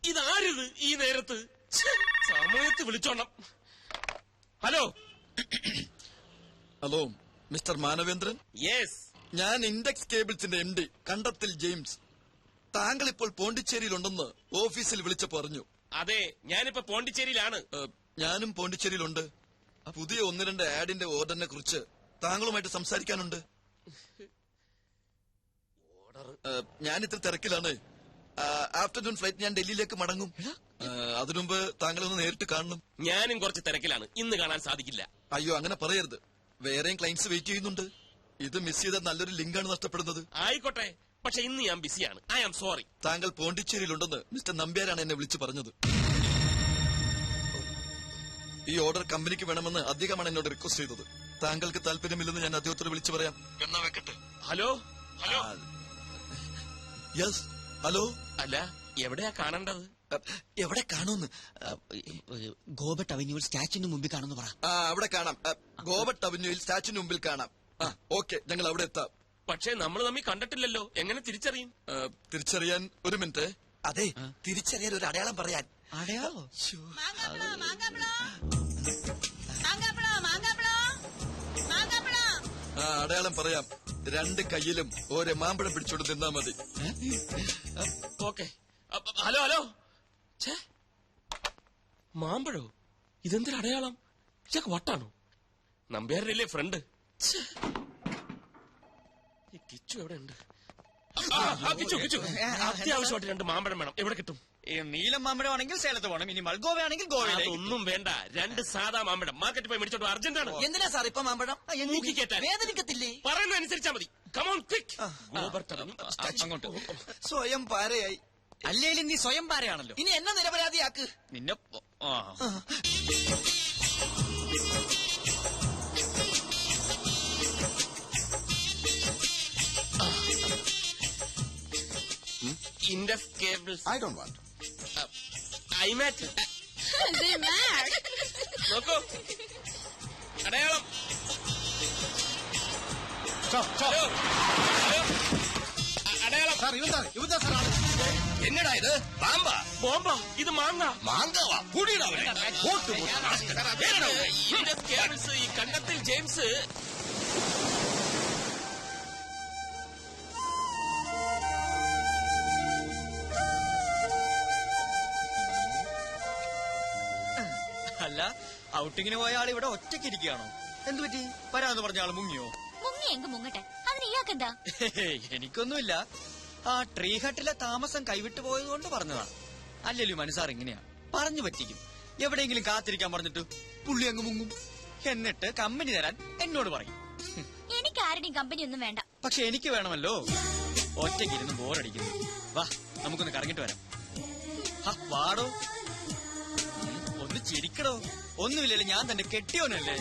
ഇതാരിത് ഈ നേരത്ത്? സമയത്ത് വിളിച്ചോണം. Hello hello, mister Manavendran. Yes, ഞാൻ ഇൻഡെക്സ് കേബിൾസിന്റെ MD കണ്ടത്തിൽ ജെയിംസ്. താങ്കൾ ഇപ്പോൾ പോണ്ടിച്ചേരിയിലുണ്ടെന്ന് ഓഫീസിൽ വിളിച്ചു പറഞ്ഞു. അതെ, ഞാനിപ്പോ പോണ്ടിച്ചേരിയിലാണ്. ഞാനും പോണ്ടിച്ചേരിയിലുണ്ട്. പുതിയ 1-2 ആഡിന്റെ ഓർഡറിനെ കുറിച്ച് താങ്കളുമായിട്ട് സംസാരിക്കാനുണ്ട്. ഞാൻ ഇത്ര തിരക്കിലാണ്. ആഫ്റ്റർനൂൺ ഫ്ലൈറ്റ് ഞാൻ ഡൽഹിയിലേക്ക് മടങ്ങും. അതിനുമുമ്പ് താങ്കളെ ഒന്ന് നേരിട്ട് കാണണം. ഞാനും കുറച്ച് തിരക്കിലാണ്, ഇന്ന് കാണാൻ സാധിക്കില്ല. അയ്യോ, അങ്ങനെ പറയരുത്. വേറെയും ക്ലയന്റ്സ് വെയിറ്റ് ചെയ്യുന്നുണ്ട്. ഇത് മിസ് ചെയ്ത നല്ലൊരു ലിങ്കാണ് നഷ്ടപ്പെടുന്നത്. ആയിക്കോട്ടെ, പക്ഷെ ഇന്ന് ഞാൻ ബിസിയാണ്. I am sorry. താങ്കൾ പോണ്ടിച്ചേരിയിലുണ്ടെന്ന് മിസ്റ്റർ നമ്പ്യാരാണ് എന്നെ വിളിച്ചു പറഞ്ഞത്. ഈ ഓർഡർ കമ്പനിക്ക് വേണമെന്ന് അദ്ദേഹമാണ് എന്നോട് റിക്വസ്റ്റ് ചെയ്തത്. താങ്കൾക്ക് താല്പര്യമില്ലെന്ന് ഞാൻ അദ്ദേഹത്തോട് വിളിച്ചു പറയാം. എന്നാ വെക്കട്ടെ. Hello hello. Yes, hello. അല്ല, എവിടെയാ കാണേണ്ടത്? എവിടെ കാണുമെന്ന്? ഗോബട്ട് അവന്യൂവിൽ സ്റ്റാച്യുവിന് മുമ്പിൽ കാണുന്നു പറ. അവിടെ കാണാം. ഗോബട്ട് അവന്യൂവിൽ സ്റ്റാച്യുവിന് മുമ്പിൽ കാണാം. ഓക്കെ, ഞങ്ങൾ അവിടെ എത്താം. പക്ഷേ നമ്മൾ തമ്മിൽ കണ്ടിട്ടില്ലല്ലോ, എങ്ങനെ തിരിച്ചറിയും? തിരിച്ചറിയാൻ ഒരു മിനിറ്റ്. അതെ, തിരിച്ചറിയാൻ ഒരു അടയാളം പറയാൻ. അടയാളോ? അടയാളം പറയാം. 2 കൈയിലും ഓരോ മാമ്പഴം പിടിച്ചോണ്ട് നിന്നാ മതി. ഓക്കെ. Hello hello. മാമ്പഴോ? ഇതെന്തൊരു അടയാളം? ഇതൊക്കെ വട്ടാണോ? നമ്പ്യാരല്ലേ ഫ്രണ്ട്? ഈ കിച്ചു എവിടെ ഉണ്ട്? കിച്ചു അത്യാവശ്യമായിട്ട് 2 മാമ്പഴം വേണം. എവിടെ കിട്ടും? നീലം മാമ്പഴമാണെങ്കിൽ സേലത്ത് പോകണം. ഇനി മൽഗോവയാണെങ്കിൽ ഗോവ. ഒന്നും വേണ്ട, 2 സാധാ മാമ്പഴം മാർക്കറ്റിൽ പോയി മേടിച്ചോണ്ട്. അർജന്റാണ്. എന്തിനാ സാർ ഇപ്പൊ മാമ്പഴം? വേദനിക്കത്തില്ലേ? പറയുന്ന അനുസരിച്ചാ മതി. Come on quick. അങ്ങോട്ട്. സ്വയം പാരയായി. അല്ലേലും നീ സ്വയം പാരയാണല്ലോ. ഇനി എന്നെ നിരപരാധിയാക്ക്. നിന്നെ Index cables. I don't want. IMAT. They mad. നോക്കൂ, അടയാളം. ഹലോ, അടയാളം. സാർ ഇവന്താ സാറാണ്. എന്നടാ ഇത്? പാമ്പാ? ബോംബാ? ഇത് മാങ്ങ. മാങ്കവാ കൂടിയിടാ. ഇൻഡെക്സ് കേബിൾസ്, ഈ കണ്ടത്തിൽ ജെയിംസ്. അല്ല, ഔട്ടിങ്ങിന് പോയ ആൾ ഇവിടെ ഒറ്റയ്ക്ക് ഇരിക്കുകയാണോ? എന്തു പറ്റി? വരാന്ന് പറഞ്ഞ ആള് മുങ്ങിയോ? മുങ്ങട്ടെ, അതിന് ഇയാൾക്കെന്താ? എനിക്കൊന്നുമില്ല. ആ ട്രീ ഹട്ടിലെ താമസം കൈവിട്ടു പോയതുകൊണ്ട് പറഞ്ഞതാണ്. അല്ലല്ലോ മനസ്സാർ ഇങ്ങനെയാ, പറഞ്ഞു പറ്റിക്കും. എവിടെയെങ്കിലും കാത്തിരിക്കാൻ പറഞ്ഞിട്ട് പുള്ളി അങ്ങ് മുങ്ങും. എന്നിട്ട് കമ്പനി തരാൻ എന്നോട് പറയും. എനിക്ക് ആരുടെയും കമ്പനി ഒന്നും വേണ്ട. പക്ഷെ എനിക്ക് വേണമല്ലോ. ഒറ്റയ്ക്ക് ഇരുന്ന് ബോറടിക്കുന്നു. വാ, നമുക്കൊന്ന് കറങ്ങിട്ട് വരാം. വാടോ, ഒന്ന് ചിരിക്കടോ. ഒന്നുമില്ലല്ലോ, ഞാൻ തന്നെ കെട്ടിയോനല്ലേ.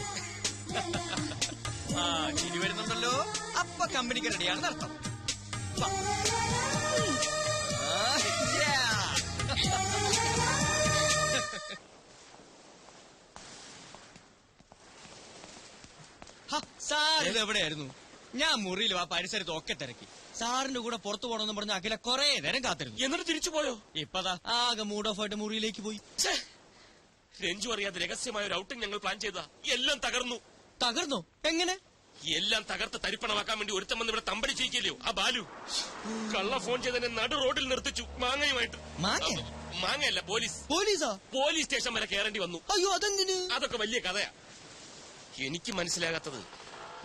ചിരി വരുന്നുണ്ടല്ലോ. അപ്പൊ കമ്പനിക്ക് റെഡിയാണെന്ന് അർത്ഥം. സാർ ഇത് എവിടെയായിരുന്നു? ഞാൻ മുറിയിൽ ആ പരിസരത്ത് ഒക്കെ തിരക്കി. സാറിന്റെ കൂടെ പുറത്തു പോകണമെന്ന് പറഞ്ഞ അഖില കുറെ നേരം കാത്തിരുന്നു. എന്നിട്ട് തിരിച്ചു പോയോ? ഇപ്പതാ ആകെ മൂഡ് ഓഫ് ആയിട്ട് മുറിയിലേക്ക് പോയി. രഞ്ജു അറിയാതെ രഹസ്യമായ ഒരു ഔട്ടിംഗ് ഞങ്ങൾ പ്ലാൻ ചെയ്താ എല്ലാം തകർന്നു. തകർന്നോ? എങ്ങനെ? എല്ലാം തകർത്ത് തരിപ്പണമാക്കാൻ വേണ്ടി ഒരുത്തം വന്ന് ഇവിടെ തമ്പടിച്ചിരിക്കല്ലോ ആ ബാലു. കള്ള ഫോൺ ചെയ്തതിനെ നടു റോഡിൽ നിർത്തിച്ചു മാങ്ങയുമായിട്ട്. മാങ്ങയല്ല, പോലീസ്. പോലീസ് സ്റ്റേഷൻ വരെ കയറേണ്ടി വന്നു. അയ്യോ, അതെന്തിന്? അതൊക്കെ വലിയ കഥയാ. എനിക്ക് മനസ്സിലാകാത്തത്,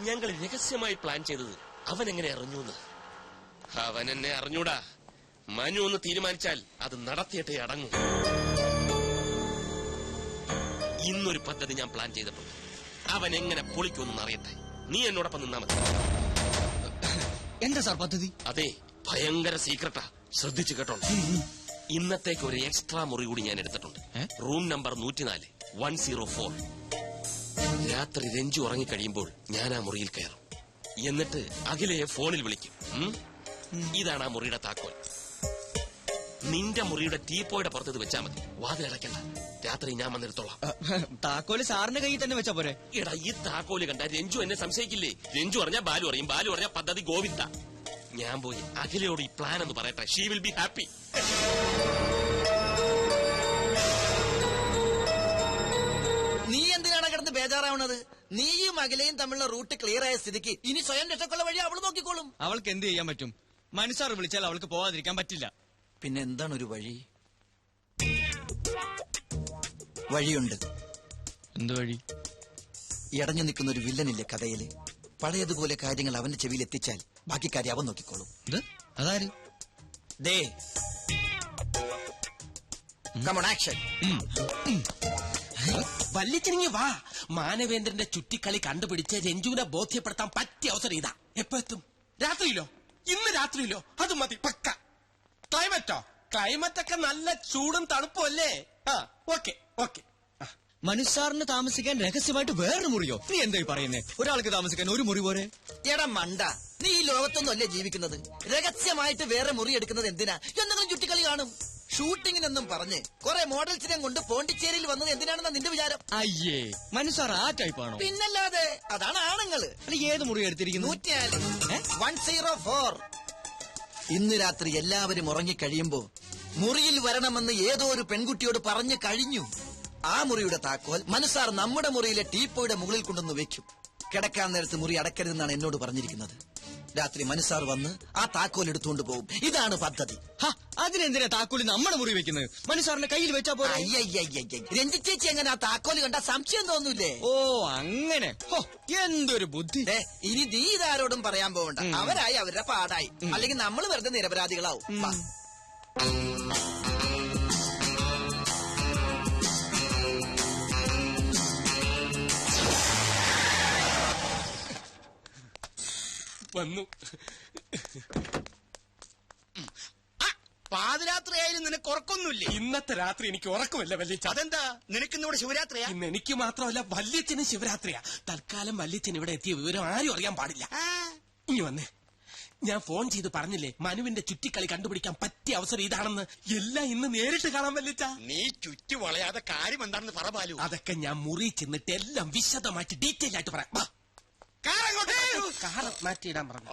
ഞങ്ങൾ രഹസ്യമായി പ്ലാൻ ചെയ്തത് അവൻ എങ്ങനെ അറിഞ്ഞൂന്ന്. അവൻ എന്നെ അറിഞ്ഞൂടാ. മനു ഒന്ന് തീരുമാനിച്ചാൽ അത് നടത്തിയിട്ടേ അടങ്ങും. ഇന്നൊരു പദ്ധതി ഞാൻ പ്ലാൻ ചെയ്തിട്ടുണ്ട്. അവൻ എങ്ങനെ പൊളിക്കൊന്നും അറിയട്ടെ. നീ എന്നോടൊപ്പം നിന്നാ മതി. എന്താ സാർ പദ്ധതി? അതെ, ഭയങ്കര സീക്രട്ടാ. ശ്രദ്ധിച്ചു കേട്ടോ. ഇന്നത്തേക്ക് ഒരു എക്സ്ട്രാ മുറി കൂടി ഞാൻ എടുത്തിട്ടുണ്ട്. Room number 104, 104. രാത്രി രഞ്ജു ഉറങ്ങിക്കഴിയുമ്പോൾ ഞാൻ ആ മുറിയിൽ കയറും. എന്നിട്ട് അഖിലയെ ഫോണിൽ വിളിക്കും. ഇതാണ് ആ മുറിയുടെ താക്കോൽ. നിന്റെ മുറിയുടെ ടീപ്പോയുടെ പുറത്ത് വെച്ചാ മതി. വാതിലടയ്ക്കണ്ട. രാത്രി ഞാൻ വന്നെടുത്തോളാം. താക്കോല് സാറിന്റെ കയ്യിൽ തന്നെ വെച്ചാ പോരെ? എടാ, ഈ താക്കോല് കണ്ട രഞ്ജു എന്നെ സംശയിക്കില്ലേ? രഞ്ജു പറഞ്ഞാ ബാലു അറിയും, ബാലു പറഞ്ഞാ പദ്ധതി ഗോവിന്ദ. ഞാൻ പോയി അഖിലയോട് ഈ പ്ലാൻ എന്ന് പറയട്ടെ. She will be happy. നീ എന്തിനാണ് കിടന്ന് ബേജാറാവണത്? നീയും അഖിലയും തമ്മിലുള്ള റൂട്ട് ക്ലിയർ ആയ സ്ഥിതിക്ക് ഇനി സ്വയം രക്ഷക്കുള്ള വഴി അവള് നോക്കിക്കോളും. അവൾക്ക് എന്ത് ചെയ്യാൻ പറ്റും? മനുസാർ വിളിച്ചാൽ അവൾക്ക് പോവാതിരിക്കാൻ പറ്റില്ല. പിന്നെ എന്താണ് ഒരു വഴി? വഴിയുണ്ട്. എന്ത് വഴി? ഇടഞ്ഞു നിൽക്കുന്ന ഒരു വില്ലനില്ലേ കഥയില്? പഴയതുപോലെ കാര്യങ്ങൾ അവന്റെ ചെവിയിൽ എത്തിച്ചാൽ ബാക്കി കാര്യം അവൻ നോക്കിക്കോളും. അതാര്? ദേ കമോൺ ആക്ഷൻ. വല്ലിച്ചനിങ്ങി വാ. മാനവേന്ദ്രന്റെ ചുറ്റിക്കളി കണ്ടുപിടിച്ച് രഞ്ജുവിനെ ബോധ്യപ്പെടുത്താൻ പറ്റിയ അവസരം ഇതാ. എപ്പോ എത്തും? രാത്രിയിലോ? ഇന്ന് രാത്രിയിലോ? അത് മതി പക്ക. ക്ലൈമറ്റോ? ക്ലൈമറ്റൊക്കെ നല്ല ചൂടും തണുപ്പും അല്ലേ? ആ ഓക്കെ ഓക്കെ. മനുസാറിന് താമസിക്കാൻ രഹസ്യമായിട്ട് വേറൊരു മുറിയോ? നീ എന്തായി പറയുന്നേ? ഒരാൾക്ക് താമസിക്കാൻ ഒരു മുറി പോരെ? എടാ മണ്ട, നീ ഈ ലോകത്തൊന്നും അല്ലേ ജീവിക്കുന്നത്? രഹസ്യമായിട്ട് വേറെ മുറി എടുക്കുന്നത് എന്തിനാ? എന്തെങ്കിലും ചുറ്റിക്കളി കാണും. ഷൂട്ടിങ്ങിനെന്നും പറഞ്ഞ് കുറെ മോഡൽസിനെ കൊണ്ട് പോണ്ടിച്ചേരിയിൽ വന്നത് എന്തിനാണെന്നാ നിന്റെ വിചാരം? അയ്യേ, മനുസാർ ആ ടൈപ്പാണോ? പിന്നല്ലാതെ, അതാണ് ആണുങ്ങള്. അല്ല, ഏത് മുറി എടുത്തിരിക്കുന്നു? 104. ഇന്ന് രാത്രി എല്ലാവരും ഉറങ്ങിക്കഴിയുമ്പോ മുറിയിൽ വരണമെന്ന് ഏതോ ഒരു പെൺകുട്ടിയോട് പറഞ്ഞു കഴിഞ്ഞു. ആ മുറിയുടെ താക്കോൽ മനുസാർ നമ്മുടെ മുറിയിലെ ടീപ്പോയുടെ മുകളിൽ കൊണ്ടുവന്ന് വെക്കും. കിടക്കാൻ നേരത്ത് മുറി അടക്കരുതെന്നാണ് എന്നോട് പറഞ്ഞിരിക്കുന്നത്. രാത്രി മനുസാർ വന്ന് ആ താക്കോൽ എടുത്തുകൊണ്ട് പോകും. ഇതാണ് പദ്ധതി. അതിനെന്തിനാ താക്കോല് നമ്മുടെ മുറി വെക്കുന്നത്? മനുസാറിന്റെ കയ്യിൽ വെച്ചാ പോലെ. രഞ്ജിച്ചേച്ചി എങ്ങനെ ആ താക്കോല് കണ്ട സംശയം തോന്നൂലേ? ഓ അങ്ങനെ. എന്തൊരു ബുദ്ധി. ഇനി നീ ഇതാരോടും പറയാൻ പോകണ്ട. അവരായി അവരുടെ പാടായി. അല്ലെങ്കിൽ നമ്മൾ വെറുതെ നിരപരാധികളാവും. വന്നു. പാതിരാത്രിയായാലും നിനക്ക് ഉറക്കൊന്നുമില്ലേ? ഇന്നത്തെ രാത്രി എനിക്ക് ഉറക്കമില്ല വല്യച്ഛ. അതെന്താ? നിനക്ക് ഇന്നിവിടെ ശിവരാത്രിയാ? ഇന്ന് എനിക്ക് മാത്രമല്ല വല്യച്ഛനും ശിവരാത്രിയാ. തൽക്കാലം വല്യച്ഛൻ ഇവിടെ എത്തിയ വിവരം ആരും അറിയാൻ പാടില്ല. ഇനി വന്നേ, ഞാൻ ഫോൺ ചെയ്ത് പറഞ്ഞില്ലേ മനുവിന്റെ ചുറ്റിക്കളി കണ്ടുപിടിക്കാൻ പറ്റിയ അവസരം ഇതാണെന്ന്. എല്ലാം ഇന്ന് നേരിട്ട് കാണാൻ വല്യച്ഛ. നീ ചുറ്റി വളയാതെ കാര്യം എന്താണെന്ന് പറ ബാലു. അതൊക്കെ ഞാൻ മുറി ചെന്നിട്ട് എല്ലാം വിശദമായിട്ട് ഡീറ്റെയിൽ ആയിട്ട് പറയാം. കാർ മാറ്റിയിടാൻ പറഞ്ഞു.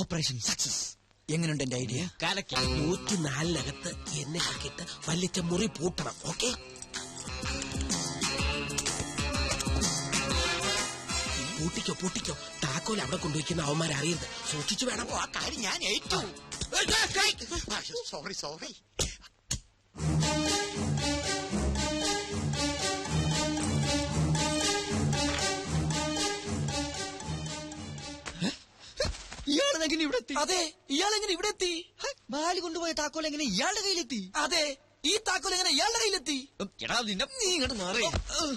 Operation success. എങ്ങനെയുണ്ട് എന്റെ ഐഡിയ? കാലക്ക് 104-നകത്ത് എന്നെ ആക്കിയിട്ട് വല്യച്ഛ മുറി പൂട്ടണം. ഓക്കെ? പൂട്ടിക്കോ. താക്കോൽ അവിടെ കൊണ്ടുവയ്ക്കുന്ന അവന്മാരെ അറിയരുത്. സൂക്ഷിച്ചു വേണം. ആ കാര്യം ഞാൻ ഏറ്റു. സോറി. ഇയാളെങ്ങനെ ഇവിടെ എത്തി? അതെ, ഇയാളെങ്ങനെ ഇവിടെ എത്തി? ബാല് കൊണ്ടുപോയ താക്കോൽ എങ്ങനെ ഇയാളുടെ കയ്യിലെത്തി? അതെ, ഈ താക്കോൽ എങ്ങനെ ഇയാളുടെ കയ്യിലെത്തി? എടാ നിന്നെ നീ ഇങ്ങോട്ട് മാറി.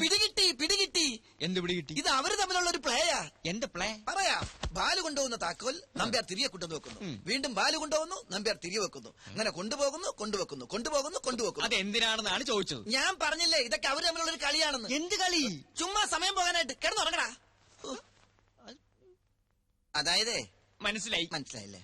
പിടികിട്ടി. എന്ത് പിടികിട്ടി? ഇത് അവര് തമ്മിലുള്ള ഒരു പ്ലേയാ. എന്റെ പ്ലേ പറയാം. ബാല് കൊണ്ടുപോകുന്ന താക്കോൽ നമ്പ്യാർ തിരികെ കൊണ്ടുവന്ന് വെക്കുന്നു. വീണ്ടും ബാല് കൊണ്ടുപോകുന്നു, നമ്പ്യാർ തിരികെ വെക്കുന്നു. അങ്ങനെ കൊണ്ടുവെക്കുന്നു. അതെന്തിനാണെന്നാണ് ചോദിച്ചത്. ഞാൻ പറഞ്ഞില്ലേ ഇതൊക്കെ അവര് തമ്മിലുള്ള ഒരു കളിയാണെന്ന്. എന്ത് കളി? ചുമ്മാ സമയം പോകാനായിട്ട് കിടന്നുറങ്ങടാ. അതായത് മനസ്സിലായില്ലേ? മനസ്സിലായില്ലേ?